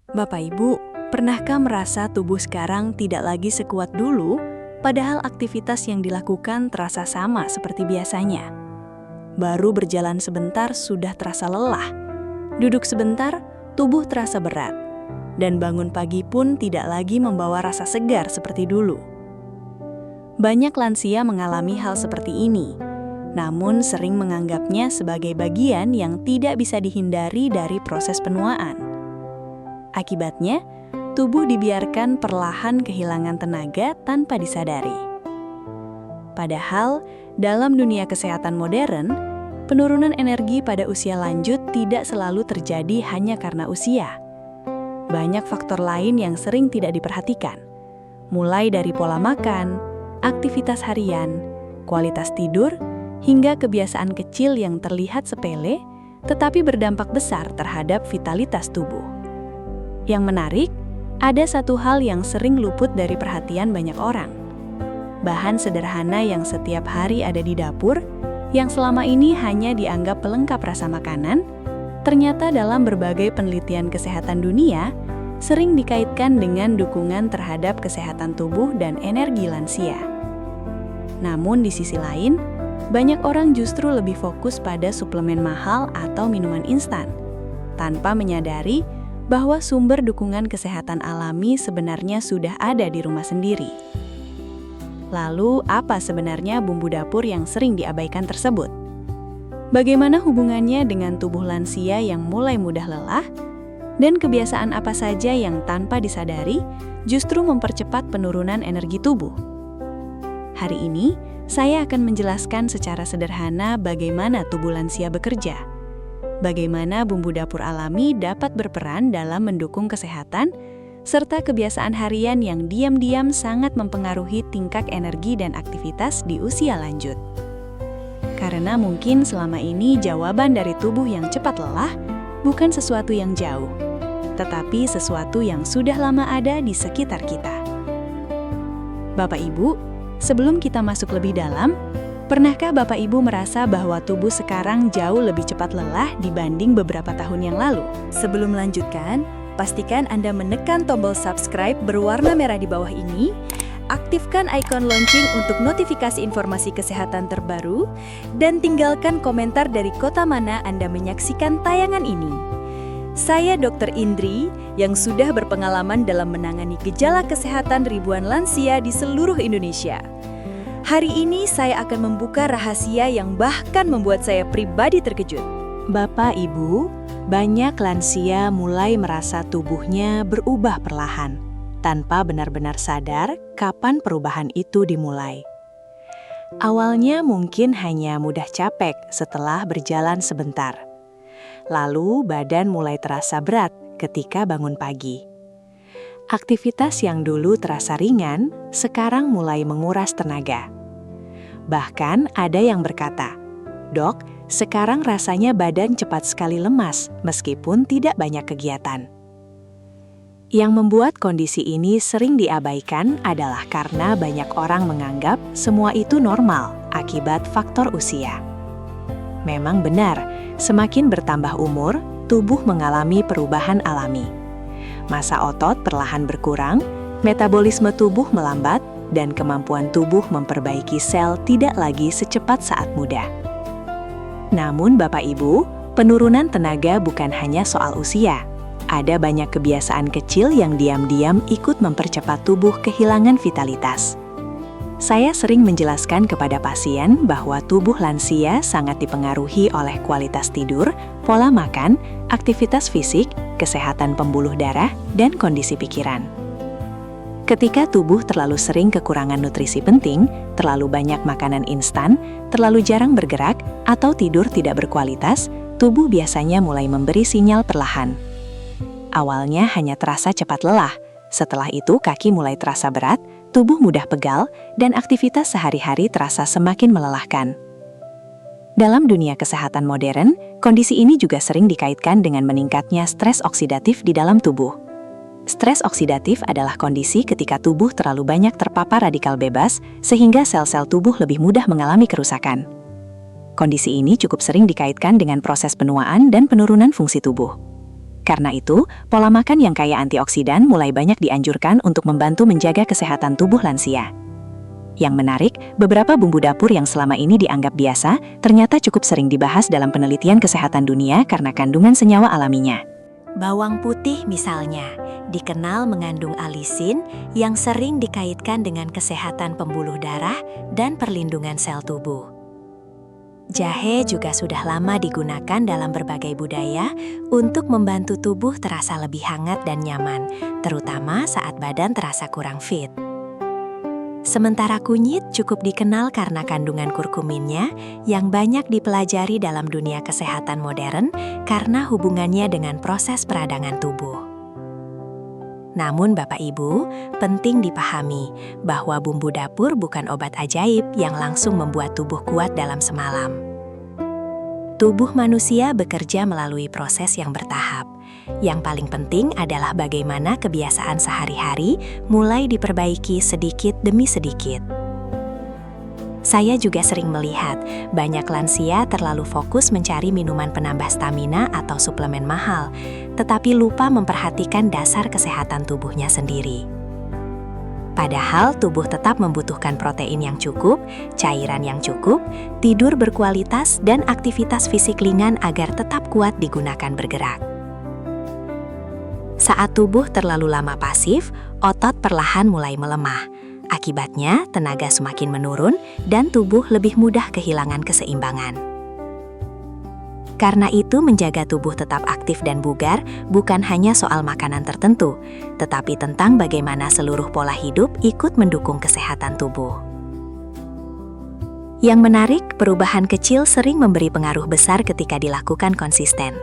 Bapak Ibu, pernahkah merasa tubuh sekarang tidak lagi sekuat dulu, padahal aktivitas yang dilakukan terasa sama seperti biasanya? Baru berjalan sebentar sudah terasa lelah, duduk sebentar, tubuh terasa berat, dan bangun pagi pun tidak lagi membawa rasa segar seperti dulu. Banyak lansia mengalami hal seperti ini, namun sering menganggapnya sebagai bagian yang tidak bisa dihindari dari proses penuaan. Akibatnya, tubuh dibiarkan perlahan kehilangan tenaga tanpa disadari. Padahal, dalam dunia kesehatan modern, penurunan energi pada usia lanjut tidak selalu terjadi hanya karena usia. Banyak faktor lain yang sering tidak diperhatikan, mulai dari pola makan, aktivitas harian, kualitas tidur, hingga kebiasaan kecil yang terlihat sepele, tetapi berdampak besar terhadap vitalitas tubuh. Yang menarik, ada satu hal yang sering luput dari perhatian banyak orang. Bahan sederhana yang setiap hari ada di dapur, yang selama ini hanya dianggap pelengkap rasa makanan, ternyata dalam berbagai penelitian kesehatan dunia, sering dikaitkan dengan dukungan terhadap kesehatan tubuh dan energi lansia. Namun di sisi lain, banyak orang justru lebih fokus pada suplemen mahal atau minuman instan, tanpa menyadari bahwa sumber dukungan kesehatan alami sebenarnya sudah ada di rumah sendiri. Lalu, apa sebenarnya bumbu dapur yang sering diabaikan tersebut? Bagaimana hubungannya dengan tubuh lansia yang mulai mudah lelah? Dan kebiasaan apa saja yang tanpa disadari justru mempercepat penurunan energi tubuh? Hari ini, saya akan menjelaskan secara sederhana bagaimana tubuh lansia bekerja, bagaimana bumbu dapur alami dapat berperan dalam mendukung kesehatan, serta kebiasaan harian yang diam-diam sangat mempengaruhi tingkat energi dan aktivitas di usia lanjut. Karena mungkin selama ini jawaban dari tubuh yang cepat lelah bukan sesuatu yang jauh, tetapi sesuatu yang sudah lama ada di sekitar kita. Bapak Ibu, sebelum kita masuk lebih dalam, pernahkah Bapak Ibu merasa bahwa tubuh sekarang jauh lebih cepat lelah dibanding beberapa tahun yang lalu? Sebelum melanjutkan, pastikan Anda menekan tombol subscribe berwarna merah di bawah ini, aktifkan ikon lonceng untuk notifikasi informasi kesehatan terbaru, dan tinggalkan komentar dari kota mana Anda menyaksikan tayangan ini. Saya Dr. Indri yang sudah berpengalaman dalam menangani gejala kesehatan ribuan lansia di seluruh Indonesia. Hari ini saya akan membuka rahasia yang bahkan membuat saya pribadi terkejut. Bapak, Ibu, banyak lansia mulai merasa tubuhnya berubah perlahan, tanpa benar-benar sadar kapan perubahan itu dimulai. Awalnya mungkin hanya mudah capek setelah berjalan sebentar. Lalu badan mulai terasa berat ketika bangun pagi. Aktivitas yang dulu terasa ringan, sekarang mulai menguras tenaga. Bahkan ada yang berkata, "Dok, sekarang rasanya badan cepat sekali lemas meskipun tidak banyak kegiatan." Yang membuat kondisi ini sering diabaikan adalah karena banyak orang menganggap semua itu normal akibat faktor usia. Memang benar, semakin bertambah umur, tubuh mengalami perubahan alami. Massa otot perlahan berkurang, metabolisme tubuh melambat, dan kemampuan tubuh memperbaiki sel tidak lagi secepat saat muda. Namun Bapak Ibu, penurunan tenaga bukan hanya soal usia. Ada banyak kebiasaan kecil yang diam-diam ikut mempercepat tubuh kehilangan vitalitas. Saya sering menjelaskan kepada pasien bahwa tubuh lansia sangat dipengaruhi oleh kualitas tidur, pola makan, aktivitas fisik, kesehatan pembuluh darah, dan kondisi pikiran. Ketika tubuh terlalu sering kekurangan nutrisi penting, terlalu banyak makanan instan, terlalu jarang bergerak, atau tidur tidak berkualitas, tubuh biasanya mulai memberi sinyal perlahan. Awalnya hanya terasa cepat lelah, setelah itu kaki mulai terasa berat, tubuh mudah pegal, dan aktivitas sehari-hari terasa semakin melelahkan. Dalam dunia kesehatan modern, kondisi ini juga sering dikaitkan dengan meningkatnya stres oksidatif di dalam tubuh. Stres oksidatif adalah kondisi ketika tubuh terlalu banyak terpapar radikal bebas, sehingga sel-sel tubuh lebih mudah mengalami kerusakan. Kondisi ini cukup sering dikaitkan dengan proses penuaan dan penurunan fungsi tubuh. Karena itu, pola makan yang kaya antioksidan mulai banyak dianjurkan untuk membantu menjaga kesehatan tubuh lansia. Yang menarik, beberapa bumbu dapur yang selama ini dianggap biasa, ternyata cukup sering dibahas dalam penelitian kesehatan dunia karena kandungan senyawa alaminya. Bawang putih misalnya, dikenal mengandung alisin yang sering dikaitkan dengan kesehatan pembuluh darah dan perlindungan sel tubuh. Jahe juga sudah lama digunakan dalam berbagai budaya untuk membantu tubuh terasa lebih hangat dan nyaman, terutama saat badan terasa kurang fit. Sementara kunyit cukup dikenal karena kandungan kurkuminnya yang banyak dipelajari dalam dunia kesehatan modern karena hubungannya dengan proses peradangan tubuh. Namun Bapak Ibu, penting dipahami bahwa bumbu dapur bukan obat ajaib yang langsung membuat tubuh kuat dalam semalam. Tubuh manusia bekerja melalui proses yang bertahap. Yang paling penting adalah bagaimana kebiasaan sehari-hari mulai diperbaiki sedikit demi sedikit. Saya juga sering melihat banyak lansia terlalu fokus mencari minuman penambah stamina atau suplemen mahal, tetapi lupa memperhatikan dasar kesehatan tubuhnya sendiri. Padahal tubuh tetap membutuhkan protein yang cukup, cairan yang cukup, tidur berkualitas, dan aktivitas fisik ringan agar tetap kuat digunakan bergerak. Saat tubuh terlalu lama pasif, otot perlahan mulai melemah. Akibatnya, tenaga semakin menurun dan tubuh lebih mudah kehilangan keseimbangan. Karena itu, menjaga tubuh tetap aktif dan bugar bukan hanya soal makanan tertentu, tetapi tentang bagaimana seluruh pola hidup ikut mendukung kesehatan tubuh. Yang menarik, perubahan kecil sering memberi pengaruh besar ketika dilakukan konsisten.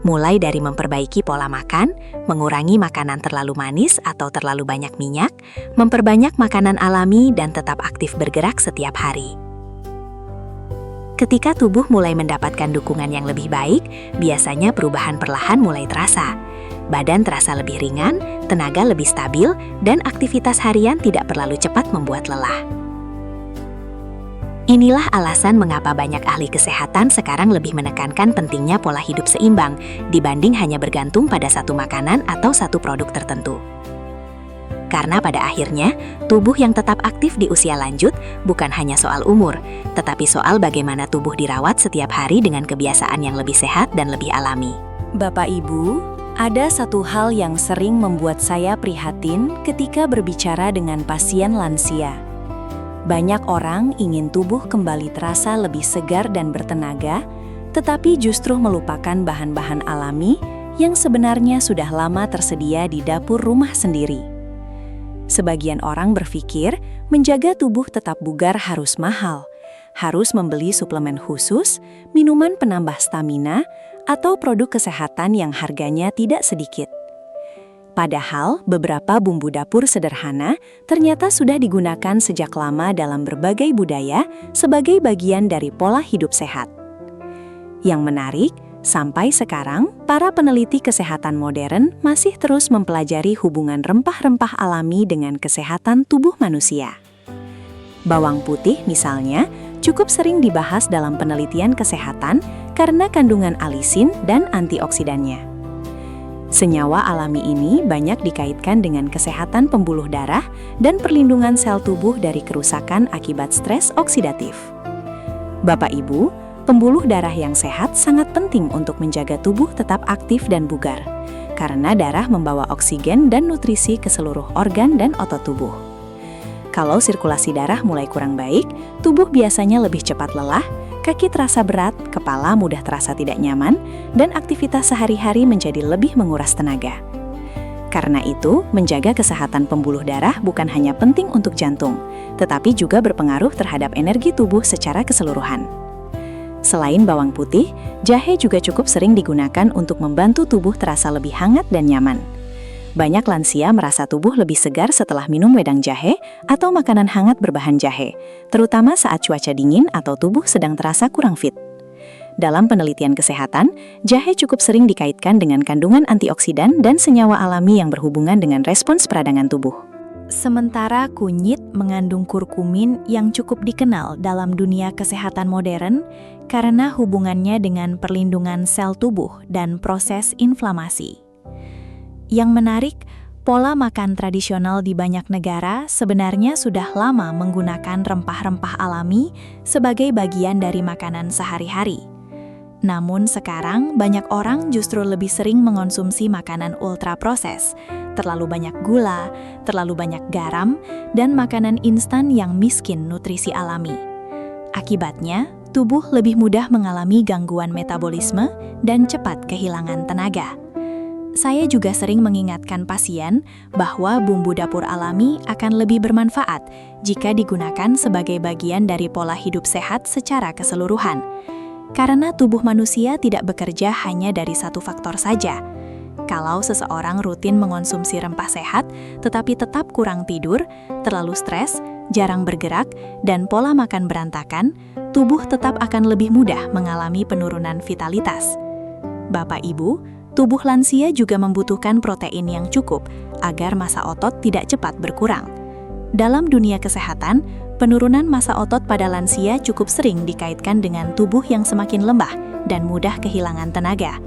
Mulai dari memperbaiki pola makan, mengurangi makanan terlalu manis atau terlalu banyak minyak, memperbanyak makanan alami, dan tetap aktif bergerak setiap hari. Ketika tubuh mulai mendapatkan dukungan yang lebih baik, biasanya perubahan perlahan mulai terasa. Badan terasa lebih ringan, tenaga lebih stabil, dan aktivitas harian tidak terlalu cepat membuat lelah. Inilah alasan mengapa banyak ahli kesehatan sekarang lebih menekankan pentingnya pola hidup seimbang dibanding hanya bergantung pada satu makanan atau satu produk tertentu. Karena pada akhirnya, tubuh yang tetap aktif di usia lanjut bukan hanya soal umur, tetapi soal bagaimana tubuh dirawat setiap hari dengan kebiasaan yang lebih sehat dan lebih alami. Bapak Ibu, ada satu hal yang sering membuat saya prihatin ketika berbicara dengan pasien lansia. Banyak orang ingin tubuh kembali terasa lebih segar dan bertenaga, tetapi justru melupakan bahan-bahan alami yang sebenarnya sudah lama tersedia di dapur rumah sendiri. Sebagian orang berpikir menjaga tubuh tetap bugar harus mahal, harus membeli suplemen khusus, minuman penambah stamina, atau produk kesehatan yang harganya tidak sedikit. Padahal, beberapa bumbu dapur sederhana ternyata sudah digunakan sejak lama dalam berbagai budaya sebagai bagian dari pola hidup sehat. Yang menarik, sampai sekarang, para peneliti kesehatan modern masih terus mempelajari hubungan rempah-rempah alami dengan kesehatan tubuh manusia. Bawang putih misalnya, cukup sering dibahas dalam penelitian kesehatan karena kandungan alisin dan antioksidannya. Senyawa alami ini banyak dikaitkan dengan kesehatan pembuluh darah dan perlindungan sel tubuh dari kerusakan akibat stres oksidatif. Bapak Ibu, pembuluh darah yang sehat sangat penting untuk menjaga tubuh tetap aktif dan bugar, karena darah membawa oksigen dan nutrisi ke seluruh organ dan otot tubuh. Kalau sirkulasi darah mulai kurang baik, tubuh biasanya lebih cepat lelah, kaki terasa berat, kepala mudah terasa tidak nyaman, dan aktivitas sehari-hari menjadi lebih menguras tenaga. Karena itu, menjaga kesehatan pembuluh darah bukan hanya penting untuk jantung, tetapi juga berpengaruh terhadap energi tubuh secara keseluruhan. Selain bawang putih, jahe juga cukup sering digunakan untuk membantu tubuh terasa lebih hangat dan nyaman. Banyak lansia merasa tubuh lebih segar setelah minum wedang jahe atau makanan hangat berbahan jahe, terutama saat cuaca dingin atau tubuh sedang terasa kurang fit. Dalam penelitian kesehatan, jahe cukup sering dikaitkan dengan kandungan antioksidan dan senyawa alami yang berhubungan dengan respons peradangan tubuh. Sementara kunyit mengandung kurkumin yang cukup dikenal dalam dunia kesehatan modern karena hubungannya dengan perlindungan sel tubuh dan proses inflamasi. Yang menarik, pola makan tradisional di banyak negara sebenarnya sudah lama menggunakan rempah-rempah alami sebagai bagian dari makanan sehari-hari. Namun sekarang banyak orang justru lebih sering mengonsumsi makanan ultra-proses, terlalu banyak gula, terlalu banyak garam, dan makanan instan yang miskin nutrisi alami. Akibatnya, tubuh lebih mudah mengalami gangguan metabolisme dan cepat kehilangan tenaga. Saya juga sering mengingatkan pasien bahwa bumbu dapur alami akan lebih bermanfaat jika digunakan sebagai bagian dari pola hidup sehat secara keseluruhan. Karena tubuh manusia tidak bekerja hanya dari satu faktor saja. Kalau seseorang rutin mengonsumsi rempah sehat, tetapi tetap kurang tidur, terlalu stres, jarang bergerak, dan pola makan berantakan, tubuh tetap akan lebih mudah mengalami penurunan vitalitas. Bapak Ibu, tubuh lansia juga membutuhkan protein yang cukup agar massa otot tidak cepat berkurang. Dalam dunia kesehatan, penurunan massa otot pada lansia cukup sering dikaitkan dengan tubuh yang semakin lemah dan mudah kehilangan tenaga.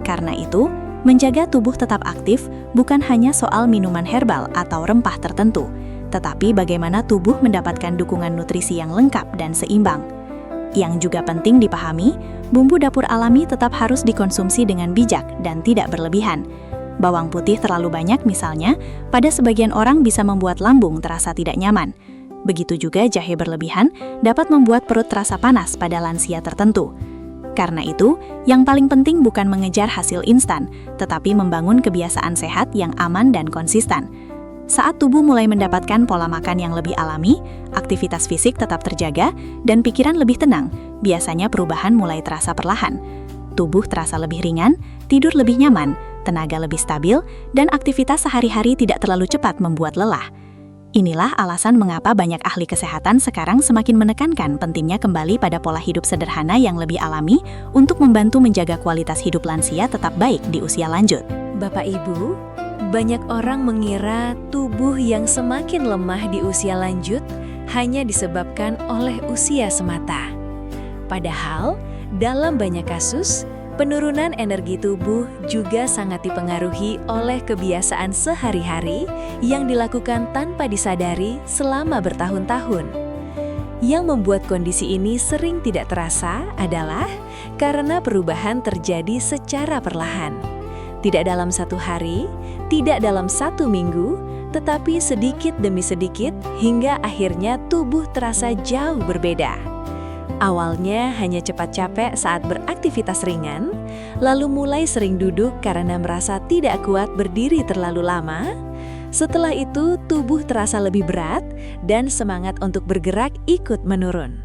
Karena itu, menjaga tubuh tetap aktif bukan hanya soal minuman herbal atau rempah tertentu, tetapi bagaimana tubuh mendapatkan dukungan nutrisi yang lengkap dan seimbang. Yang juga penting dipahami, bumbu dapur alami tetap harus dikonsumsi dengan bijak dan tidak berlebihan. Bawang putih terlalu banyak misalnya, pada sebagian orang bisa membuat lambung terasa tidak nyaman. Begitu juga jahe berlebihan dapat membuat perut terasa panas pada lansia tertentu. Karena itu, yang paling penting bukan mengejar hasil instan, tetapi membangun kebiasaan sehat yang aman dan konsisten. Saat tubuh mulai mendapatkan pola makan yang lebih alami, aktivitas fisik tetap terjaga, dan pikiran lebih tenang, biasanya perubahan mulai terasa perlahan. Tubuh terasa lebih ringan, tidur lebih nyaman, tenaga lebih stabil, dan aktivitas sehari-hari tidak terlalu cepat membuat lelah. Inilah alasan mengapa banyak ahli kesehatan sekarang semakin menekankan pentingnya kembali pada pola hidup sederhana yang lebih alami untuk membantu menjaga kualitas hidup lansia tetap baik di usia lanjut. Bapak Ibu, banyak orang mengira tubuh yang semakin lemah di usia lanjut hanya disebabkan oleh usia semata. Padahal, dalam banyak kasus, penurunan energi tubuh juga sangat dipengaruhi oleh kebiasaan sehari-hari yang dilakukan tanpa disadari selama bertahun-tahun. Yang membuat kondisi ini sering tidak terasa adalah karena perubahan terjadi secara perlahan. Tidak dalam satu hari, tidak dalam satu minggu, tetapi sedikit demi sedikit hingga akhirnya tubuh terasa jauh berbeda. Awalnya hanya cepat capek saat beraktivitas ringan, lalu mulai sering duduk karena merasa tidak kuat berdiri terlalu lama. Setelah itu, tubuh terasa lebih berat dan semangat untuk bergerak ikut menurun.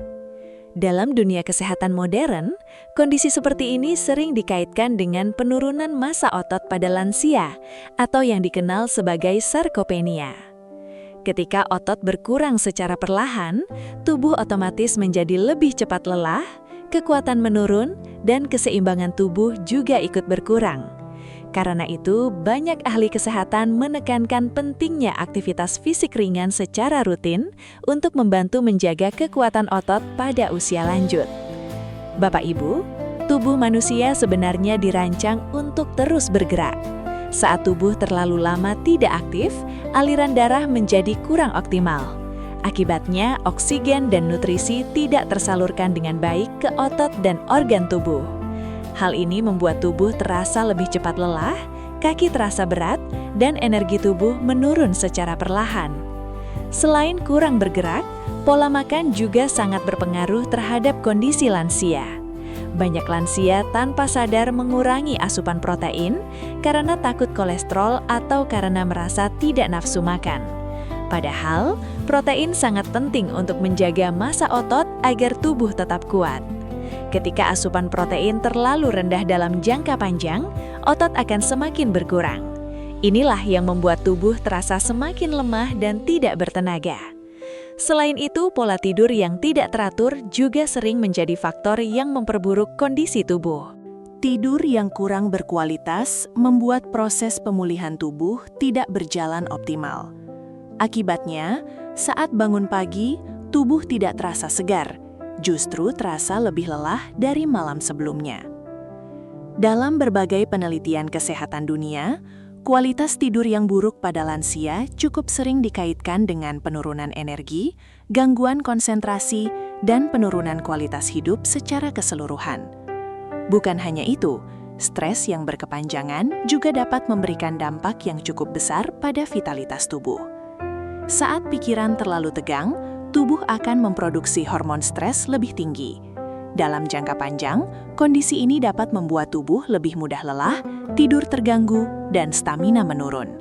Dalam dunia kesehatan modern, kondisi seperti ini sering dikaitkan dengan penurunan massa otot pada lansia atau yang dikenal sebagai sarkopenia. Ketika otot berkurang secara perlahan, tubuh otomatis menjadi lebih cepat lelah, kekuatan menurun, dan keseimbangan tubuh juga ikut berkurang. Karena itu, banyak ahli kesehatan menekankan pentingnya aktivitas fisik ringan secara rutin untuk membantu menjaga kekuatan otot pada usia lanjut. Bapak Ibu, tubuh manusia sebenarnya dirancang untuk terus bergerak. Saat tubuh terlalu lama tidak aktif, aliran darah menjadi kurang optimal. Akibatnya, oksigen dan nutrisi tidak tersalurkan dengan baik ke otot dan organ tubuh. Hal ini membuat tubuh terasa lebih cepat lelah, kaki terasa berat, dan energi tubuh menurun secara perlahan. Selain kurang bergerak, pola makan juga sangat berpengaruh terhadap kondisi lansia. Banyak lansia tanpa sadar mengurangi asupan protein karena takut kolesterol atau karena merasa tidak nafsu makan. Padahal, protein sangat penting untuk menjaga massa otot agar tubuh tetap kuat. Ketika asupan protein terlalu rendah dalam jangka panjang, otot akan semakin berkurang. Inilah yang membuat tubuh terasa semakin lemah dan tidak bertenaga. Selain itu, pola tidur yang tidak teratur juga sering menjadi faktor yang memperburuk kondisi tubuh. Tidur yang kurang berkualitas membuat proses pemulihan tubuh tidak berjalan optimal. Akibatnya, saat bangun pagi, tubuh tidak terasa segar, justru terasa lebih lelah dari malam sebelumnya. Dalam berbagai penelitian kesehatan dunia, kualitas tidur yang buruk pada lansia cukup sering dikaitkan dengan penurunan energi, gangguan konsentrasi, dan penurunan kualitas hidup secara keseluruhan. Bukan hanya itu, stres yang berkepanjangan juga dapat memberikan dampak yang cukup besar pada vitalitas tubuh. Saat pikiran terlalu tegang, tubuh akan memproduksi hormon stres lebih tinggi. Dalam jangka panjang, kondisi ini dapat membuat tubuh lebih mudah lelah, tidur terganggu, dan stamina menurun.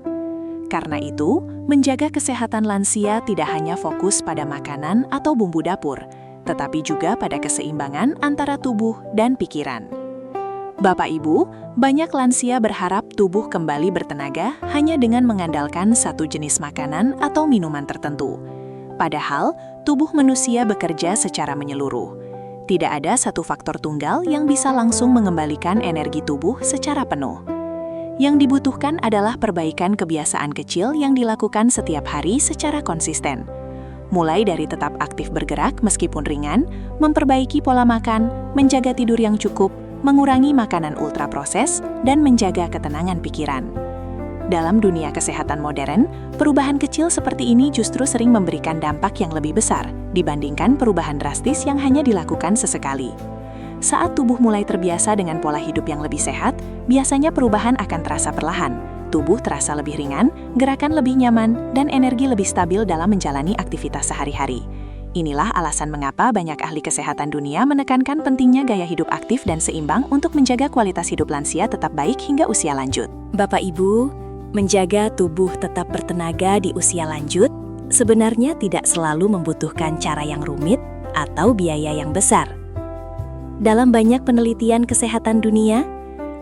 Karena itu, menjaga kesehatan lansia tidak hanya fokus pada makanan atau bumbu dapur, tetapi juga pada keseimbangan antara tubuh dan pikiran. Bapak Ibu, banyak lansia berharap tubuh kembali bertenaga hanya dengan mengandalkan satu jenis makanan atau minuman tertentu. Padahal, tubuh manusia bekerja secara menyeluruh. Tidak ada satu faktor tunggal yang bisa langsung mengembalikan energi tubuh secara penuh. Yang dibutuhkan adalah perbaikan kebiasaan kecil yang dilakukan setiap hari secara konsisten. Mulai dari tetap aktif bergerak meskipun ringan, memperbaiki pola makan, menjaga tidur yang cukup, mengurangi makanan ultraproses, dan menjaga ketenangan pikiran. Dalam dunia kesehatan modern, perubahan kecil seperti ini justru sering memberikan dampak yang lebih besar dibandingkan perubahan drastis yang hanya dilakukan sesekali. Saat tubuh mulai terbiasa dengan pola hidup yang lebih sehat, biasanya perubahan akan terasa perlahan. Tubuh terasa lebih ringan, gerakan lebih nyaman, dan energi lebih stabil dalam menjalani aktivitas sehari-hari. Inilah alasan mengapa banyak ahli kesehatan dunia menekankan pentingnya gaya hidup aktif dan seimbang untuk menjaga kualitas hidup lansia tetap baik hingga usia lanjut. Bapak Ibu, menjaga tubuh tetap bertenaga di usia lanjut sebenarnya tidak selalu membutuhkan cara yang rumit atau biaya yang besar. Dalam banyak penelitian kesehatan dunia,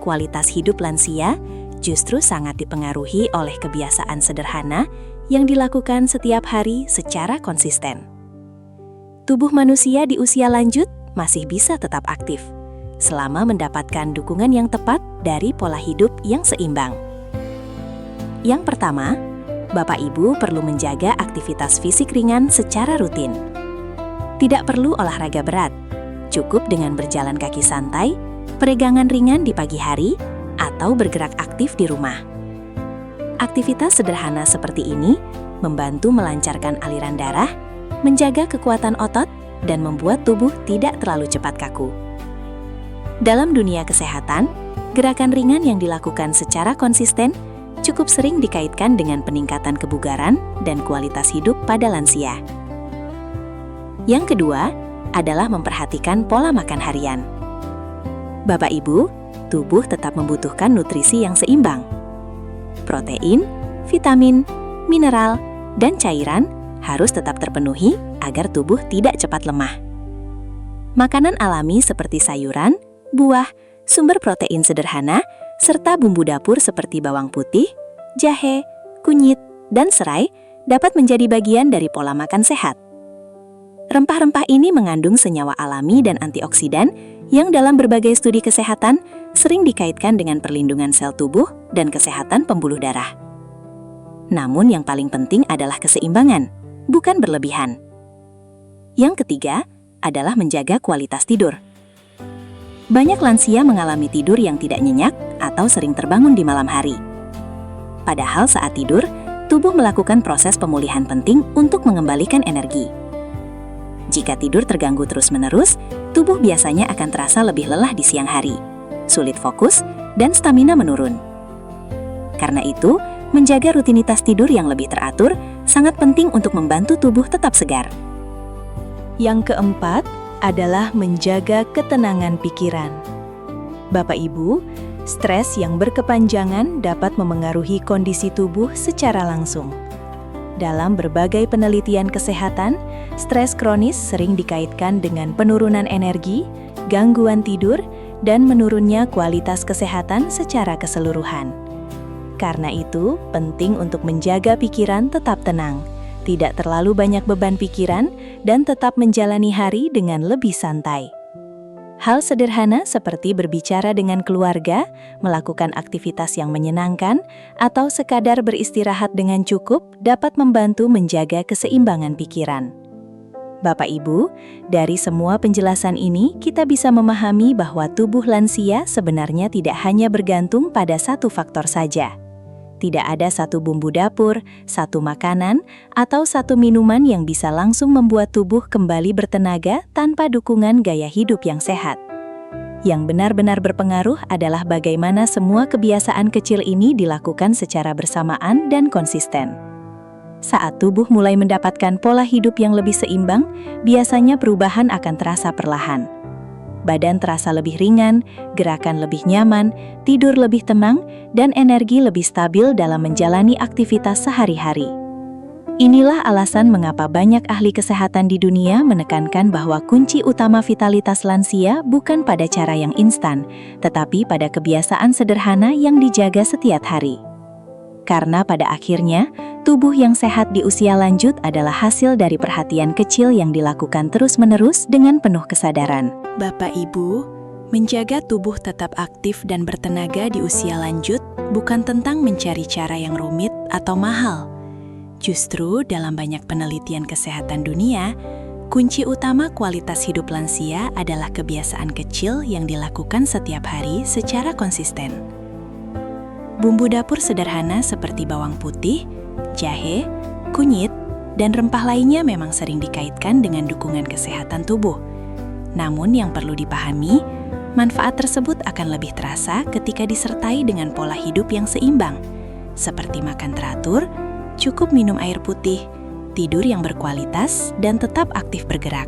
kualitas hidup lansia justru sangat dipengaruhi oleh kebiasaan sederhana yang dilakukan setiap hari secara konsisten. Tubuh manusia di usia lanjut masih bisa tetap aktif selama mendapatkan dukungan yang tepat dari pola hidup yang seimbang. Yang pertama, Bapak Ibu perlu menjaga aktivitas fisik ringan secara rutin. Tidak perlu olahraga berat, cukup dengan berjalan kaki santai, peregangan ringan di pagi hari, atau bergerak aktif di rumah. Aktivitas sederhana seperti ini membantu melancarkan aliran darah, menjaga kekuatan otot, dan membuat tubuh tidak terlalu cepat kaku. Dalam dunia kesehatan, gerakan ringan yang dilakukan secara konsisten cukup sering dikaitkan dengan peningkatan kebugaran dan kualitas hidup pada lansia. Yang kedua adalah memperhatikan pola makan harian. Bapak Ibu, tubuh tetap membutuhkan nutrisi yang seimbang. Protein, vitamin, mineral, dan cairan harus tetap terpenuhi agar tubuh tidak cepat lemah. Makanan alami seperti sayuran, buah, sumber protein sederhana, serta bumbu dapur seperti bawang putih, jahe, kunyit, dan serai dapat menjadi bagian dari pola makan sehat. Rempah-rempah ini mengandung senyawa alami dan antioksidan yang dalam berbagai studi kesehatan sering dikaitkan dengan perlindungan sel tubuh dan kesehatan pembuluh darah. Namun yang paling penting adalah keseimbangan, bukan berlebihan. Yang ketiga adalah menjaga kualitas tidur. Banyak lansia mengalami tidur yang tidak nyenyak atau sering terbangun di malam hari. Padahal saat tidur, tubuh melakukan proses pemulihan penting untuk mengembalikan energi. Jika tidur terganggu terus-menerus, tubuh biasanya akan terasa lebih lelah di siang hari, sulit fokus, dan stamina menurun. Karena itu, menjaga rutinitas tidur yang lebih teratur sangat penting untuk membantu tubuh tetap segar. Yang keempat adalah menjaga ketenangan pikiran. Bapak Ibu, stres yang berkepanjangan dapat memengaruhi kondisi tubuh secara langsung. Dalam berbagai penelitian kesehatan, stres kronis sering dikaitkan dengan penurunan energi, gangguan tidur, dan menurunnya kualitas kesehatan secara keseluruhan. Karena itu, penting untuk menjaga pikiran tetap tenang, tidak terlalu banyak beban pikiran, dan tetap menjalani hari dengan lebih santai. Hal sederhana seperti berbicara dengan keluarga, melakukan aktivitas yang menyenangkan, atau sekadar beristirahat dengan cukup dapat membantu menjaga keseimbangan pikiran. Bapak Ibu, dari semua penjelasan ini kita bisa memahami bahwa tubuh lansia sebenarnya tidak hanya bergantung pada satu faktor saja. Tidak ada satu bumbu dapur, satu makanan, atau satu minuman yang bisa langsung membuat tubuh kembali bertenaga tanpa dukungan gaya hidup yang sehat. Yang benar-benar berpengaruh adalah bagaimana semua kebiasaan kecil ini dilakukan secara bersamaan dan konsisten. Saat tubuh mulai mendapatkan pola hidup yang lebih seimbang, biasanya perubahan akan terasa perlahan. Badan terasa lebih ringan, gerakan lebih nyaman, tidur lebih tenang, dan energi lebih stabil dalam menjalani aktivitas sehari-hari. Inilah alasan mengapa banyak ahli kesehatan di dunia menekankan bahwa kunci utama vitalitas lansia bukan pada cara yang instan, tetapi pada kebiasaan sederhana yang dijaga setiap hari. Karena pada akhirnya, tubuh yang sehat di usia lanjut adalah hasil dari perhatian kecil yang dilakukan terus-menerus dengan penuh kesadaran. Bapak Ibu, menjaga tubuh tetap aktif dan bertenaga di usia lanjut bukan tentang mencari cara yang rumit atau mahal. Justru dalam banyak penelitian kesehatan dunia, kunci utama kualitas hidup lansia adalah kebiasaan kecil yang dilakukan setiap hari secara konsisten. Bumbu dapur sederhana seperti bawang putih, jahe, kunyit, dan rempah lainnya memang sering dikaitkan dengan dukungan kesehatan tubuh. Namun yang perlu dipahami, manfaat tersebut akan lebih terasa ketika disertai dengan pola hidup yang seimbang, seperti makan teratur, cukup minum air putih, tidur yang berkualitas, dan tetap aktif bergerak.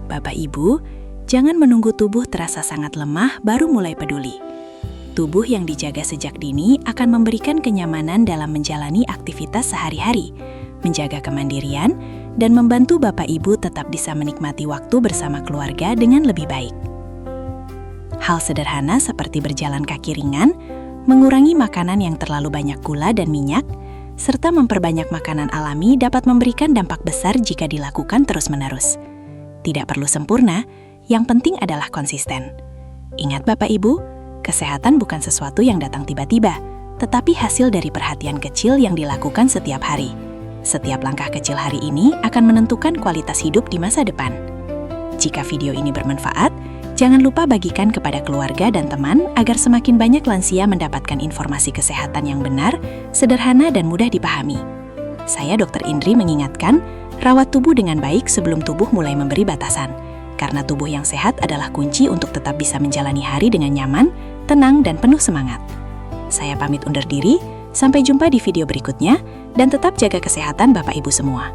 Bapak Ibu, jangan menunggu tubuh terasa sangat lemah baru mulai peduli. Tubuh yang dijaga sejak dini akan memberikan kenyamanan dalam menjalani aktivitas sehari-hari, menjaga kemandirian, dan membantu Bapak Ibu tetap bisa menikmati waktu bersama keluarga dengan lebih baik. Hal sederhana seperti berjalan kaki ringan, mengurangi makanan yang terlalu banyak gula dan minyak, serta memperbanyak makanan alami dapat memberikan dampak besar jika dilakukan terus-menerus. Tidak perlu sempurna, yang penting adalah konsisten. Ingat Bapak Ibu, kesehatan bukan sesuatu yang datang tiba-tiba, tetapi hasil dari perhatian kecil yang dilakukan setiap hari. Setiap langkah kecil hari ini akan menentukan kualitas hidup di masa depan. Jika video ini bermanfaat, jangan lupa bagikan kepada keluarga dan teman agar semakin banyak lansia mendapatkan informasi kesehatan yang benar, sederhana, dan mudah dipahami. Saya Dr. Indri mengingatkan, rawat tubuh dengan baik sebelum tubuh mulai memberi batasan. Karena tubuh yang sehat adalah kunci untuk tetap bisa menjalani hari dengan nyaman, tenang, dan penuh semangat. Saya pamit undur diri, sampai jumpa di video berikutnya, dan tetap jaga kesehatan Bapak Ibu semua.